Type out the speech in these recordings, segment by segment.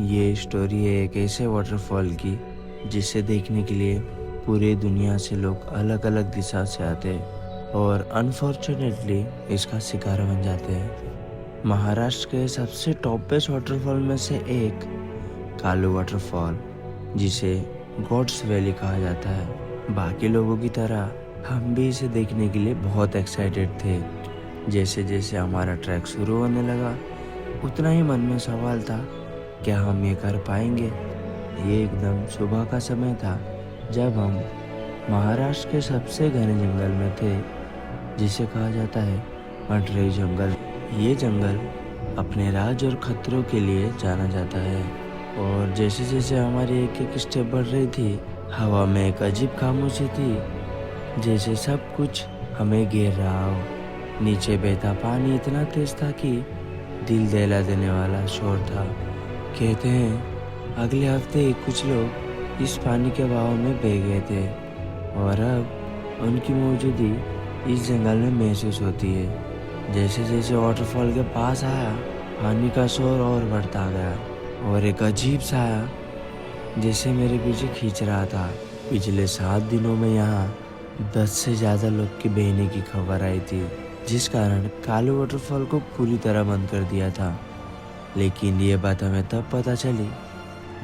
ये स्टोरी है एक ऐसे वाटरफॉल की जिसे देखने के लिए पूरी दुनिया से लोग अलग अलग दिशा से आते हैं और अनफॉर्चुनेटली इसका शिकार बन जाते हैं। महाराष्ट्र के सबसे टॉपेस्ट वाटरफॉल में से एक कालू वाटरफॉल, जिसे गॉड्स वैली कहा जाता है। बाकी लोगों की तरह हम भी इसे देखने के लिए बहुत एक्साइटेड थे। जैसे जैसे हमारा ट्रैक शुरू होने लगा उतना ही मन में सवाल था, क्या हम ये कर पाएंगे। ये एकदम सुबह का समय था जब हम महाराष्ट्र के सबसे घने जंगल में थे, जिसे कहा जाता है अटरेई जंगल। ये जंगल अपने राज और खतरों के लिए जाना जाता है और जैसे जैसे हमारी एक एक स्टेप बढ़ रही थी, हवा में एक अजीब खामोशी थी, जैसे सब कुछ हमें घेर रहा हो। नीचे बहता पानी इतना तेज था कि दिल दहला देने वाला शोर था। कहते हैं अगले हफ्ते ही कुछ लोग इस पानी के बहाव में बह गए थे और अब उनकी मौजूदगी इस जंगल में महसूस होती है। जैसे जैसे वाटरफॉल के पास आया, पानी का शोर और बढ़ता गया और एक अजीब साया जैसे मेरे पीछे खींच रहा था। पिछले 7 दिनों में यहाँ 10 से ज़्यादा लोग के बहने की खबर आई थी, जिस कारण कालू वाटरफॉल को पूरी तरह बंद कर दिया था। लेकिन ये बात हमें तब पता चली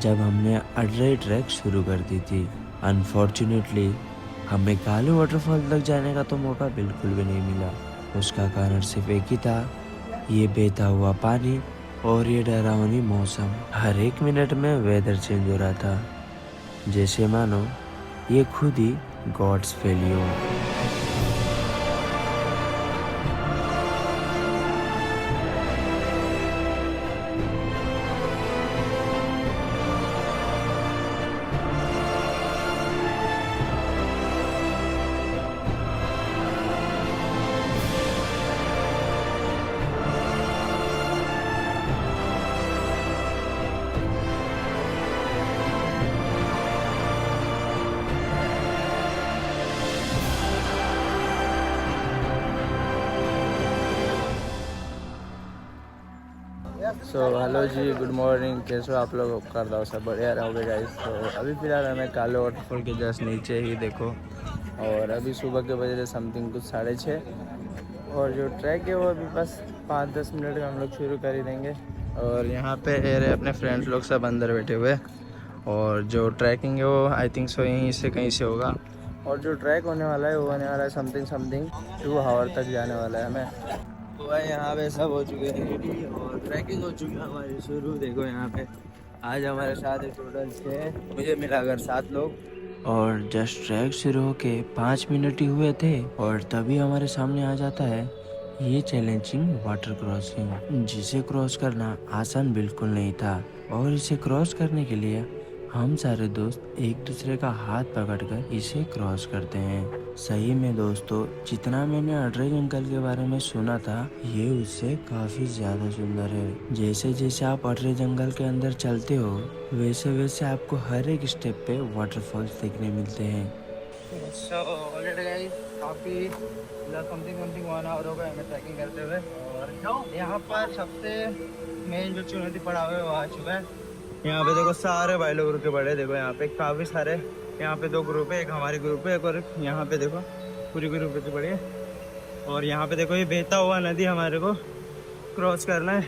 जब हमने अटरेई ट्रैक शुरू कर दी थी। अनफॉर्चुनेटली हमें कालू वाटरफॉल तक जाने का तो मौका बिल्कुल भी नहीं मिला। उसका कारण सिर्फ एक ही था, ये बहता हुआ पानी और ये डरावनी मौसम। हर एक मिनट में वेदर चेंज हो रहा था, जैसे मानो ये खुद ही गॉड्स फेलियो। हेलो जी, गुड मॉर्निंग। कैसे हो आप लोग? कर दो सब बढ़िया रहोगे गाइस। तो अभी फिलहाल हमें काले वाटरफॉल के जस्ट नीचे ही देखो, और अभी सुबह के बजे समथिंग कुछ 6:30, और जो ट्रैक है वो अभी बस 5-10 मिनट का हम लोग शुरू कर ही देंगे। और यहाँ पे रहे अपने फ्रेंड्स लोग सब अंदर बैठे हुए, और जो ट्रैकिंग है वो आई थिंक सो यहीं से कहीं से होगा, और जो ट्रैक होने वाला है वो होने वाला है समथिंग 2 आवर तक जाने वाला है हमें। तो भाई यहाँ पे सब हो चुके हैं रेडी और ट्रैकिंग हो चुकी है हमारी शुरू। देखो यहाँ पे आज हमारे साथ टोटल 6, मुझे मिलाकर 7 लोग। और जस्ट ट्रैक शुरू होके 5 मिनट ही हुए थे और तभी हमारे सामने आ जाता है ये चैलेंजिंग वाटर क्रॉसिंग, जिसे क्रॉस करना आसान बिल्कुल नहीं था। और इसे क्रॉस करने के लिए हम सारे दोस्त एक दूसरे का हाथ पकड़कर इसे क्रॉस करते हैं। सही में दोस्तों, जितना मैंने अटरेई जंगल के बारे में सुना था, ये उससे काफी ज्यादा सुंदर है। जैसे जैसे आप अटरेई जंगल के अंदर चलते हो, वैसे वैसे आपको हर एक स्टेप पे वाटरफॉल्स देखने मिलते हैं। काफ़ी समथिंग 1 आवर हो गए हमें ट्रैकिंग करते हुए, और यहाँ पर सबसे मेन जो चुनौती पड़ा हुआ है वो आ चुका है। यहाँ पे देखो सारे भाई लोग रुके पड़े। देखो यहाँ पे काफ़ी सारे, यहाँ पे 2 ग्रुप है, एक हमारी ग्रुप है, एक और यहाँ पे देखो पूरी ग्रुप रुके पड़ी है। और यहाँ पे देखो ये बहता हुआ नदी हमारे को क्रॉस करना है।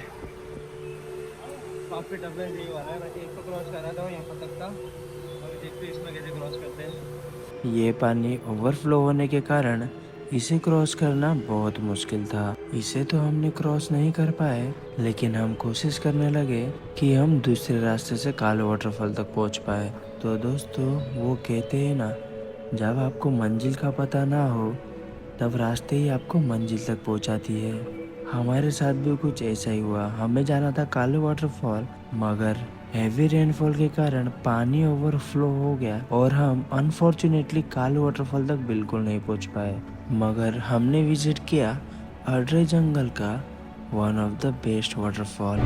काफ़ी टफ है ये वाला है, बाकी एक तो क्रॉस कर रहा था यहाँ पर तक था, और देखते इसमें कैसे क्रॉस करते हैं। ये पानी ओवरफ्लो होने के कारण इसे क्रॉस करना बहुत मुश्किल था। इसे तो हमने क्रॉस नहीं कर पाए, लेकिन हम कोशिश करने लगे कि हम दूसरे रास्ते से काले वाटरफॉल तक पहुंच पाए। तो दोस्तों, वो कहते हैं ना, जब आपको मंजिल का पता ना हो तब रास्ते ही आपको मंजिल तक पहुंचाती है। हमारे साथ भी कुछ ऐसा ही हुआ। हमें जाना था काले वाटरफॉल, मगर हैवी रेनफॉल के कारण पानी ओवरफ्लो हो गया और हम अनफॉर्चुनेटली कालू वाटरफॉल तक बिल्कुल नहीं पहुंच पाए। मगर हमने विजिट किया अटरेई जंगल का one of the best waterfall.